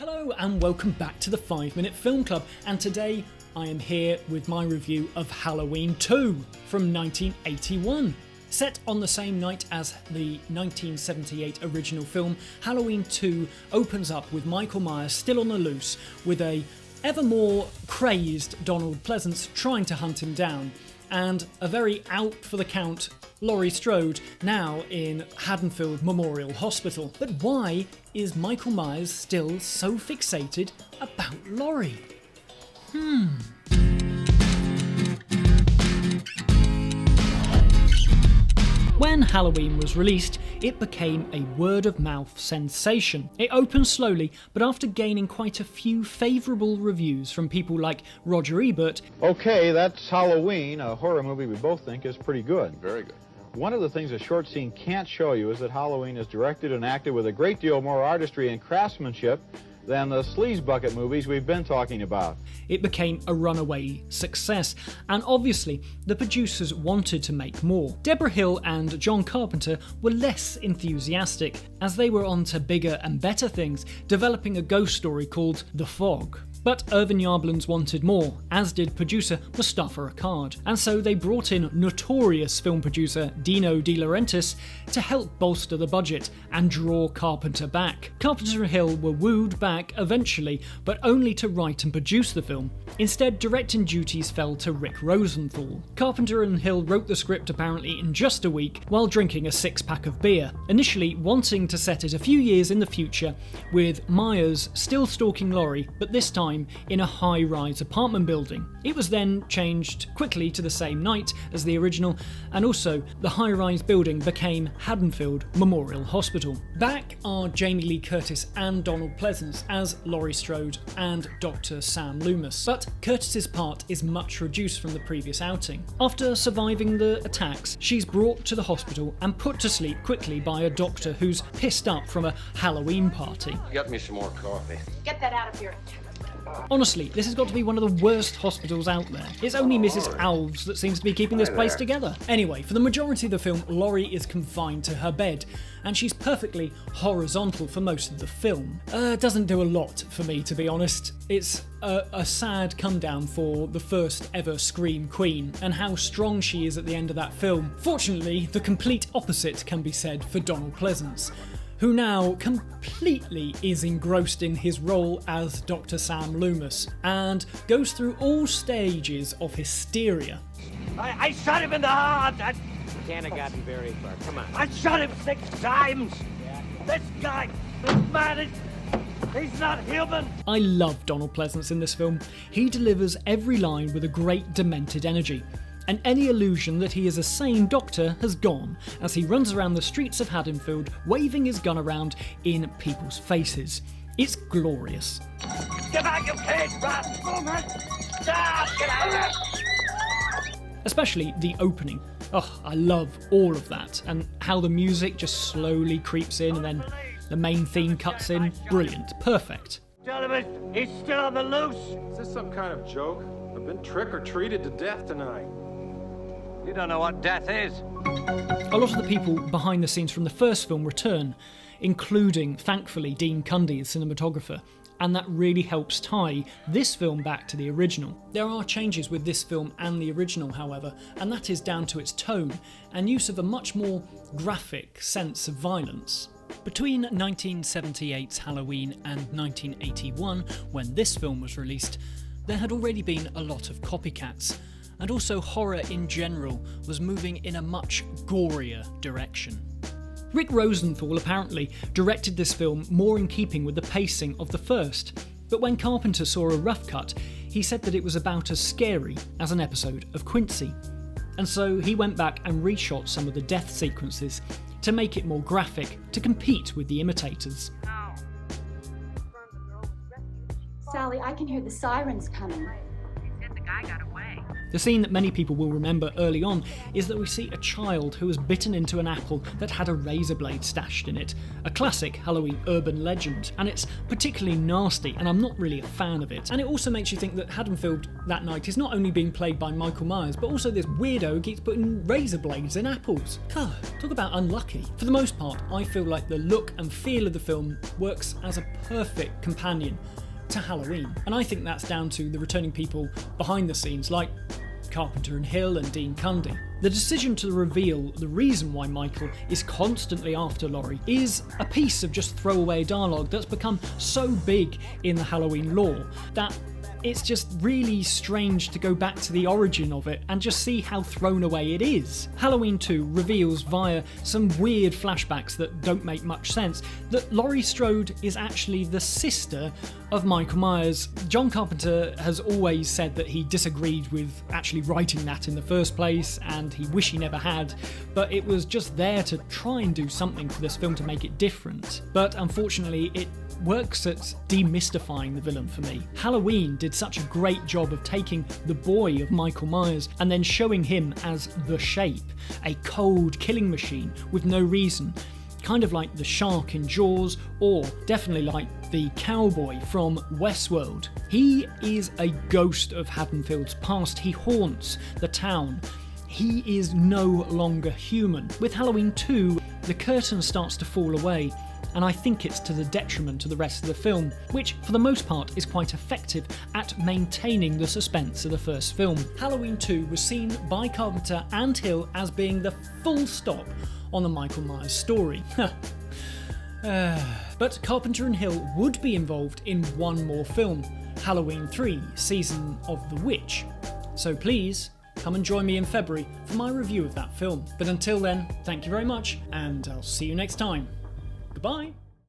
Hello and welcome back to the 5 Minute Film Club, and today I am here with my review of Halloween 2 from 1981. Set on the same night as the 1978 original film, Halloween 2 opens up with Michael Myers still on the loose, with a ever more crazed Donald Pleasence trying to hunt him down, and a very out for the count Laurie Strode now in Haddonfield Memorial Hospital. But why is Michael Myers still so fixated about Laurie? When Halloween was released, it became a word-of-mouth sensation. It opened slowly, but after gaining quite a few favourable reviews from people like Roger Ebert. Okay, that's Halloween, a horror movie we both think is pretty good. Very good. One of the things a short scene can't show you is that Halloween is directed and acted with a great deal more artistry and craftsmanship than the sleaze bucket movies we've been talking about. It became a runaway success, and obviously the producers wanted to make more. Debra Hill and John Carpenter were less enthusiastic, as they were on to bigger and better things, developing a ghost story called The Fog. But Irvin Yablans wanted more, as did producer Mustafa Akkad, and so they brought in notorious film producer Dino De Laurentiis to help bolster the budget and draw Carpenter back. Carpenter and Hill were wooed back eventually, but only to write and produce the film. Instead, directing duties fell to Rick Rosenthal. Carpenter and Hill wrote the script apparently in just a week while drinking a six-pack of beer, initially wanting to set it a few years in the future, with Myers still stalking Laurie, but this time in a high-rise apartment building. It was then changed quickly to the same night as the original, and also the high-rise building became Haddonfield Memorial Hospital. Back are Jamie Lee Curtis and Donald Pleasence as Laurie Strode and Dr. Sam Loomis, but Curtis's part is much reduced from the previous outing. After surviving the attacks, she's brought to the hospital and put to sleep quickly by a doctor who's pissed up from a Halloween party. Get me some more coffee. Get that out of here. Honestly, this has got to be one of the worst hospitals out there. It's only Mrs. Alves that seems to be keeping this place together. Anyway, for the majority of the film, Laurie is confined to her bed, and she's perfectly horizontal for most of the film. Doesn't do a lot for me, to be honest. It's a sad come down for the first ever Scream Queen, and how strong she is at the end of that film. Fortunately, the complete opposite can be said for Donald Pleasence, who now completely is engrossed in his role as Dr. Sam Loomis, and goes through all stages of hysteria. I shot him in the heart! Can't have gotten very far. Come on. I shot him 6 times! This guy, this man, he's not human! I love Donald Pleasence in this film. He delivers every line with a great demented energy, and any illusion that he is a sane doctor has gone as he runs around the streets of Haddonfield waving his gun around in people's faces. It's glorious. Get back, you cage rat! Oh, man! Ah, get out of here! Especially the opening. Oh, I love all of that, and how the music just slowly creeps in and then the main theme cuts in. Brilliant. Perfect. Tell him he's still on the loose! Is this some kind of joke? I've been trick-or-treated to death tonight. You don't know what death is. A lot of the people behind the scenes from the first film return, including, thankfully, Dean Cundy, the cinematographer, and that really helps tie this film back to the original. There are changes with this film and the original, however, and that is down to its tone and use of a much more graphic sense of violence. Between 1978's Halloween and 1981, when this film was released, there had already been a lot of copycats, and also horror in general was moving in a much gorier direction. Rick Rosenthal apparently directed this film more in keeping with the pacing of the first, but when Carpenter saw a rough cut, he said that it was about as scary as an episode of Quincy, and so he went back and reshot some of the death sequences to make it more graphic to compete with the imitators. Sally, I can hear the sirens coming. They said the guy got away. The scene that many people will remember early on is that we see a child who was bitten into an apple that had a razor blade stashed in it, a classic Halloween urban legend, and it's particularly nasty and I'm not really a fan of it. And it also makes you think that Haddonfield that night is not only being played by Michael Myers, but also this weirdo who keeps putting razor blades in apples. God, talk about unlucky. For the most part, I feel like the look and feel of the film works as a perfect companion to Halloween, and I think that's down to the returning people behind the scenes like Carpenter and Hill and Dean Cundy. The decision to reveal the reason why Michael is constantly after Laurie is a piece of just throwaway dialogue that's become so big in the Halloween lore that it's just really strange to go back to the origin of it and just see how thrown away it is. Halloween 2 reveals via some weird flashbacks that don't make much sense that Laurie Strode is actually the sister of Michael Myers. John Carpenter has always said that he disagreed with actually writing that in the first place and he wished he never had, but it was just there to try and do something for this film to make it different. But unfortunately it works at demystifying the villain for me. Halloween did such a great job of taking the boy of Michael Myers and then showing him as the Shape, a cold killing machine with no reason, kind of like the shark in Jaws, or definitely like the cowboy from Westworld. He is a ghost of Haddonfield's past. He haunts the town. He is no longer human. With Halloween 2, the curtain starts to fall away, and I think it's to the detriment of the rest of the film, which for the most part is quite effective at maintaining the suspense of the first film. Halloween 2 was seen by Carpenter and Hill as being the full stop on the Michael Myers story. But Carpenter and Hill would be involved in one more film, Halloween 3, Season of the Witch. So please, come and join me in February for my review of that film. But until then, thank you very much, and I'll see you next time. Goodbye.